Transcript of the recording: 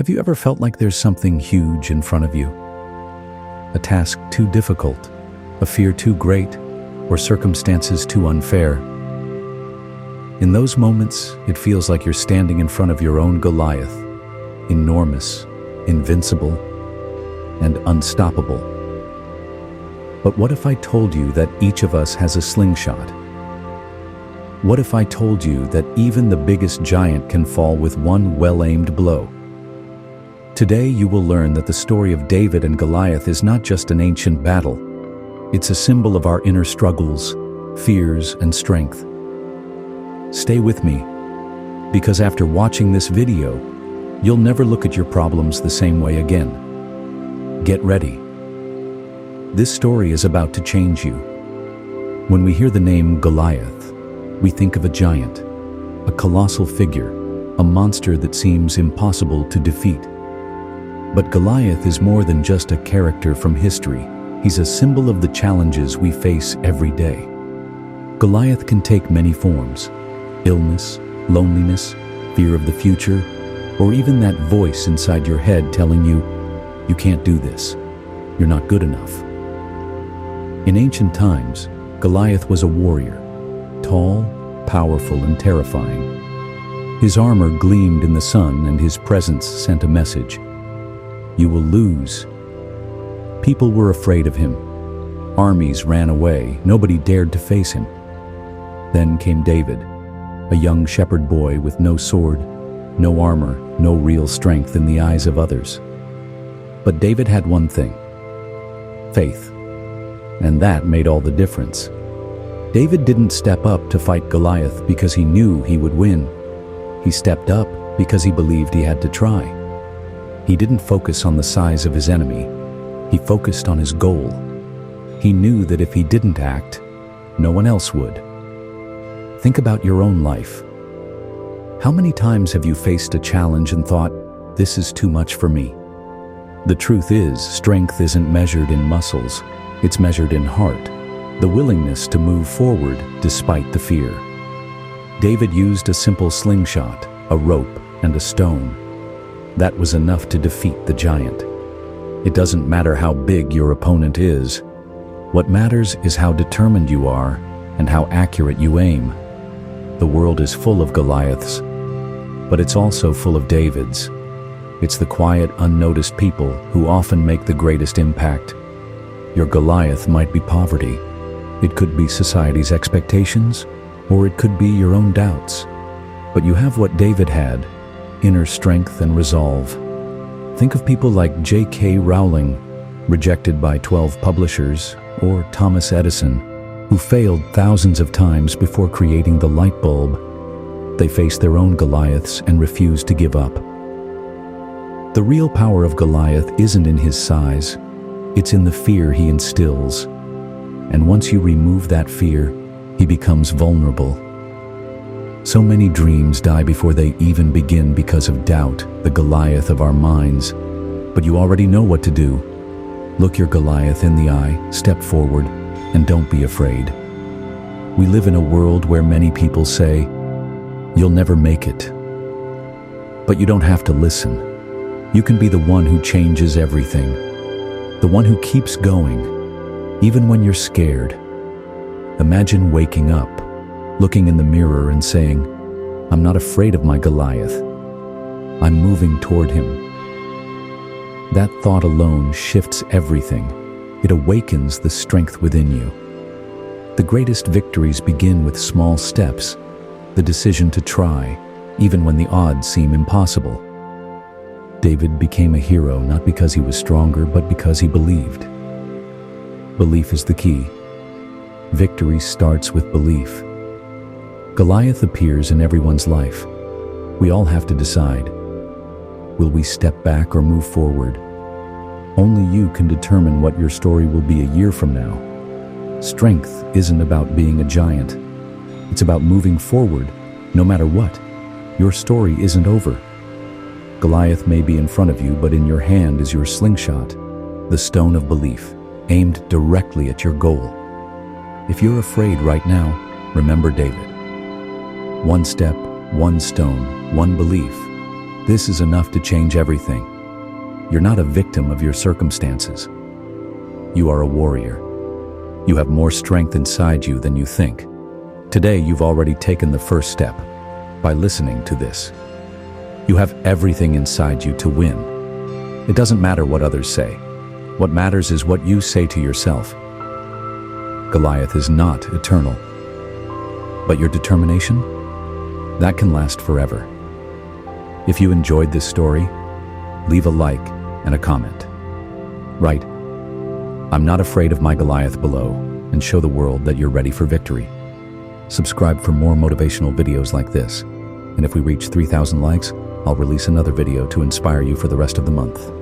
Have you ever felt like there's something huge in front of you? A task too difficult, a fear too great, or circumstances too unfair? In those moments, it feels like you're standing in front of your own Goliath, enormous, invincible, and unstoppable. But what if I told you that each of us has a slingshot? What if I told you that even the biggest giant can fall with one well-aimed blow? Today you will learn that the story of David and Goliath is not just an ancient battle. It's a symbol of our inner struggles, fears, and strength. Stay with me, because after watching this video, you'll never look at your problems the same way again. Get ready. This story is about to change you. When we hear the name Goliath, we think of a giant, a colossal figure, a monster that seems impossible to defeat. But Goliath is more than just a character from history. He's a symbol of the challenges we face every day. Goliath can take many forms: illness, loneliness, fear of the future, or even that voice inside your head telling you, you can't do this, you're not good enough. In ancient times, Goliath was a warrior, tall, powerful, and terrifying. His armor gleamed in the sun, and his presence sent a message: you will lose. People were afraid of him. Armies ran away. Nobody dared to face him. Then came David, a young shepherd boy with no sword, no armor, no real strength in the eyes of others. But David had one thing: faith. And that made all the difference. David didn't step up to fight Goliath because he knew he would win. He stepped up because he believed he had to try. He didn't focus on the size of his enemy. He focused on his goal. He knew that if he didn't act, no one else would. Think about your own life. How many times have you faced a challenge and thought, this is too much for me? The truth is, strength isn't measured in muscles. It's measured in heart, the willingness to move forward despite the fear. David used a simple slingshot, a rope, and a stone. That was enough to defeat the giant. It doesn't matter how big your opponent is. What matters is how determined you are and how accurate you aim. The world is full of Goliaths, but it's also full of Davids. It's the quiet, unnoticed people who often make the greatest impact. Your Goliath might be poverty. It could be society's expectations, or it could be your own doubts. But you have what David had: inner strength and resolve. Think of people like J.K. Rowling, rejected by 12 publishers, or Thomas Edison, who failed thousands of times before creating the light bulb. They faced their own Goliaths and refused to give up. The real power of Goliath isn't in his size, it's in the fear he instills. And once you remove that fear, he becomes vulnerable. So many dreams die before they even begin because of doubt, the Goliath of our minds. But you already know what to do. Look your Goliath in the eye, step forward, and don't be afraid. We live in a world where many people say, you'll never make it. But you don't have to listen. You can be the one who changes everything. The one who keeps going, even when you're scared. Imagine waking up, looking in the mirror and saying, I'm not afraid of my Goliath. I'm moving toward him. That thought alone shifts everything. It awakens the strength within you. The greatest victories begin with small steps, the decision to try, even when the odds seem impossible. David became a hero not because he was stronger, but because he believed. Belief is the key. Victory starts with belief. Goliath appears in everyone's life. We all have to decide. Will we step back or move forward? Only you can determine what your story will be a year from now. Strength isn't about being a giant. It's about moving forward, no matter what. Your story isn't over. Goliath may be in front of you, but in your hand is your slingshot, the stone of belief, aimed directly at your goal. If you're afraid right now, remember David. One step, one stone, one belief, This is enough to change everything. You're not a victim of your circumstances. You are a warrior. You have more strength inside you than you think. Today, you've already taken the first step by listening to this. You have everything inside you to win. It doesn't matter what others say. What matters is what you say to yourself. Goliath is not eternal. But your determination? That can last forever. If you enjoyed this story, leave a like and a comment. Write, "I'm not afraid of my Goliath" below, and show the world that you're ready for victory. Subscribe for more motivational videos like this. And if we reach 3,000 likes, I'll release another video to inspire you for the rest of the month.